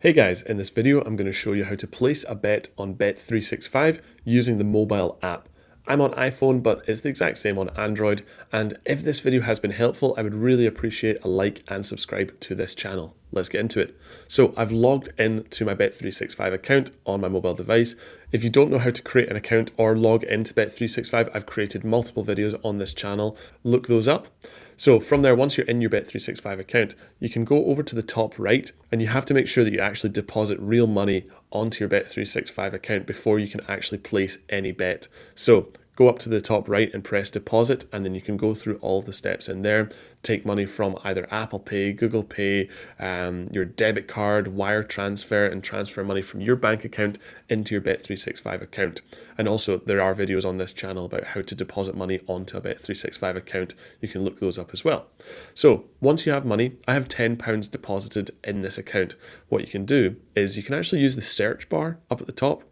Hey guys, in this video I'm going to show you how to place a bet on Bet365 using the mobile app. I'm on iPhone, but it's the exact same on Android, and if this video has been helpful, I would really appreciate a like and subscribe to this channel. Let's get into it. So I've logged in to my Bet365 account on my mobile device. If you don't know how to create an account or log into Bet365, I've created multiple videos on this channel. Look those up. So from there, once you're in your Bet365 account, you can go over to the top right, and you have to make sure that you actually deposit real money onto your Bet365 account before you can actually place any bet. So go up to the top right and press deposit, and then you can go through all of the steps in there. Take money from either Apple Pay, Google Pay, your debit card, wire transfer, and transfer money from your bank account into your Bet365 account. And also there are videos on this channel about how to deposit money onto a Bet365 account. You can look those up as well. So once you have money, I have £10 deposited in this account. What you can do is you can actually use the search bar up at the top.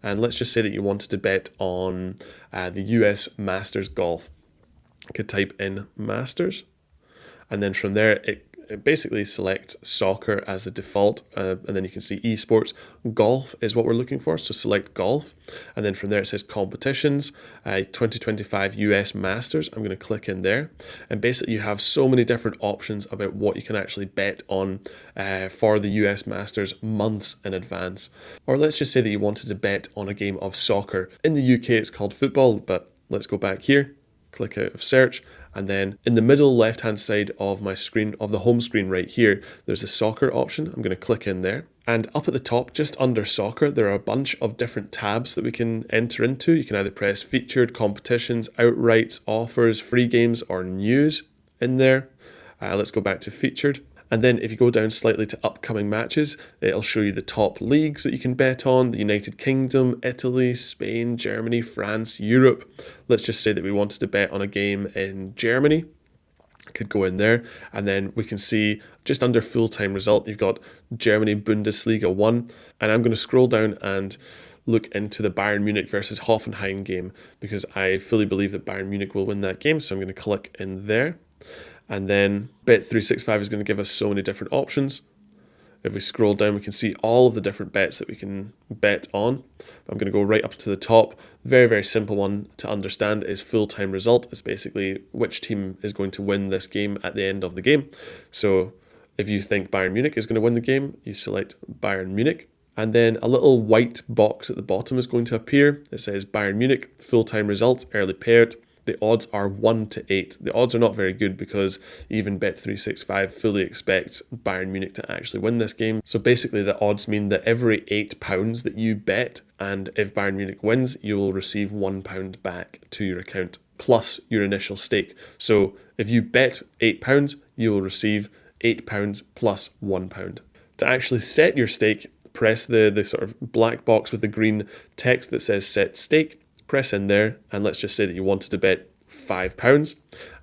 And let's just say that you wanted to bet on the US Masters Golf. You could type in Masters, and then from there it basically selects soccer as the default, and then you can see esports. Golf is what we're looking for, so select golf, and then from there it says competitions, 2025 US Masters. I'm going to click in there, and basically you have so many different options about what you can actually bet on for the US Masters months in advance. Or let's just say that you wanted to bet on a game of soccer. In the UK it's called football, but let's go back here, click out of search, and then in the middle left hand side of my screen, of the home screen right here, there's a soccer option. I'm going to click in there, and up at the top just under soccer there are a bunch of different tabs that we can enter into. You can either press featured, competitions, outrights, offers, free games, or news in there. Let's go back to featured. And then if you go down slightly to upcoming matches, it'll show you the top leagues that you can bet on: the United Kingdom, Italy, Spain, Germany, France, Europe. Let's just say that we wanted to bet on a game in Germany. Could go in there, and then we can see just under full-time result, you've got Germany Bundesliga 1. And I'm going to scroll down and look into the Bayern Munich versus Hoffenheim game, because I fully believe that Bayern Munich will win that game. So I'm going to click in there. And then Bet365 is going to give us so many different options. If we scroll down, we can see all of the different bets that we can bet on. I'm going to go right up to the top. Very, very simple one to understand is full-time result. It's basically which team is going to win this game at the end of the game. So if you think Bayern Munich is going to win the game, you select Bayern Munich. And then a little white box at the bottom is going to appear. It says Bayern Munich, full-time result, early payout. The odds are 1 to 8. The odds are not very good because even Bet365 fully expects Bayern Munich to actually win this game. So basically the odds mean that every £8 that you bet, and if Bayern Munich wins, you will receive £1 back to your account plus your initial stake. So if you bet £8, you will receive £8 plus £1. To actually set your stake, press the sort of black box with the green text that says set stake. Press in there, and let's just say that you wanted to bet £5,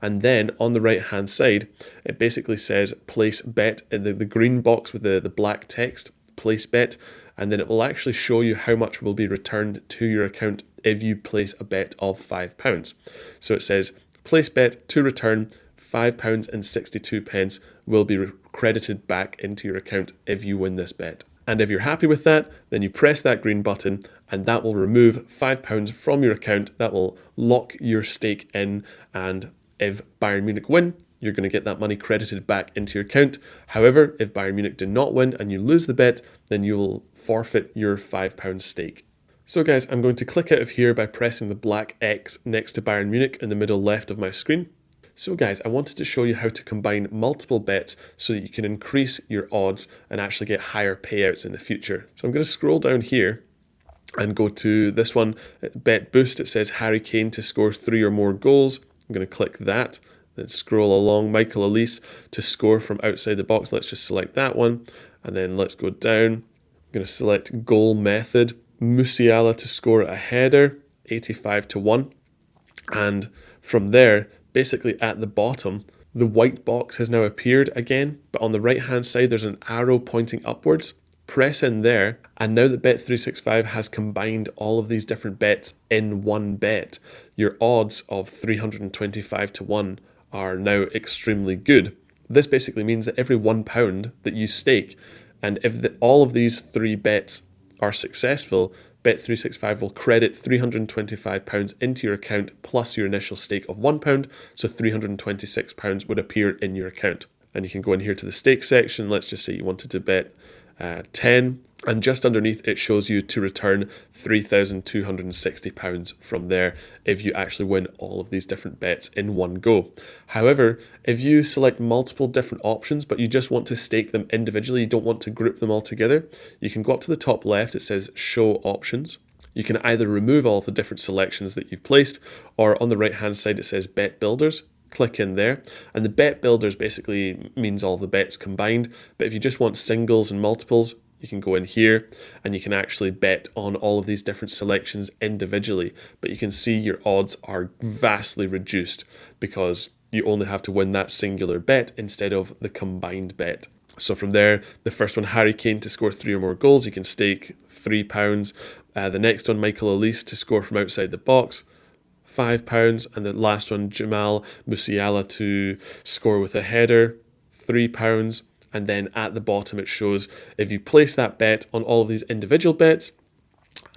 and then on the right hand side it basically says place bet in the green box with the black text, place bet, and then it will actually show you how much will be returned to your account if you place a bet of £5. So it says place bet to return £5.62 will be credited back into your account if you win this bet. And if you're happy with that, then you press that green button, and that will remove £5 from your account. That will lock your stake in, and if Bayern Munich win, you're going to get that money credited back into your account. However, if Bayern Munich do not win and you lose the bet, then you will forfeit your £5 stake. So guys, I'm going to click out of here by pressing the black X next to Bayern Munich in the middle left of my screen. So guys, I wanted to show you how to combine multiple bets so that you can increase your odds and actually get higher payouts in the future. So I'm going to scroll down here and go to this one, Bet Boost. It says Harry Kane to score 3 or more goals. I'm going to click that, then scroll along. Michael Elise to score from outside the box. Let's just select that one, and then let's go down. I'm going to select goal method. Musiala to score a header, 85 to 1. And from there, basically at the bottom, the white box has now appeared again, but on the right hand side there's an arrow pointing upwards. Press in there, and now that Bet365 has combined all of these different bets in one bet, your odds of 325 to 1 are now extremely good. This basically means that every £1 that you stake, And if all of these 3 bets are successful, Bet365 will credit £325 into your account plus your initial stake of £1, so £326 would appear in your account. And you can go in here to the stake section. Let's just say you wanted to bet 10, and just underneath it shows you to return £3,260 from there if you actually win all of these different bets in one go. However, if you select multiple different options but you just want to stake them individually, you don't want to group them all together, you can go up to the top left. It says show options. You can either remove all of the different selections that you've placed, or on the right hand side it says bet builders. Click in there, and the bet builders basically means all the bets combined. But if you just want singles and multiples, you can go in here and you can actually bet on all of these different selections individually. But you can see your odds are vastly reduced because you only have to win that singular bet instead of the combined bet. So from there, the first one, Harry Kane to score 3 or more goals, you can stake £3. The next one, Michael Olise to score from outside the box, £5, and the last one, Jamal Musiala to score with a header, £3. And then at the bottom it shows if you place that bet on all of these individual bets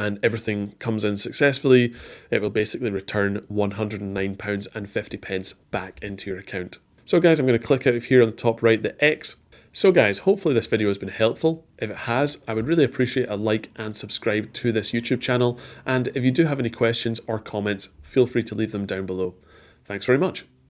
and everything comes in successfully, it will basically return £109.50 back into your account. So guys, I'm going to click out of here on the top right, the X. So guys, hopefully this video has been helpful. If it has, I would really appreciate a like and subscribe to this YouTube channel. And if you do have any questions or comments, feel free to leave them down below. Thanks very much.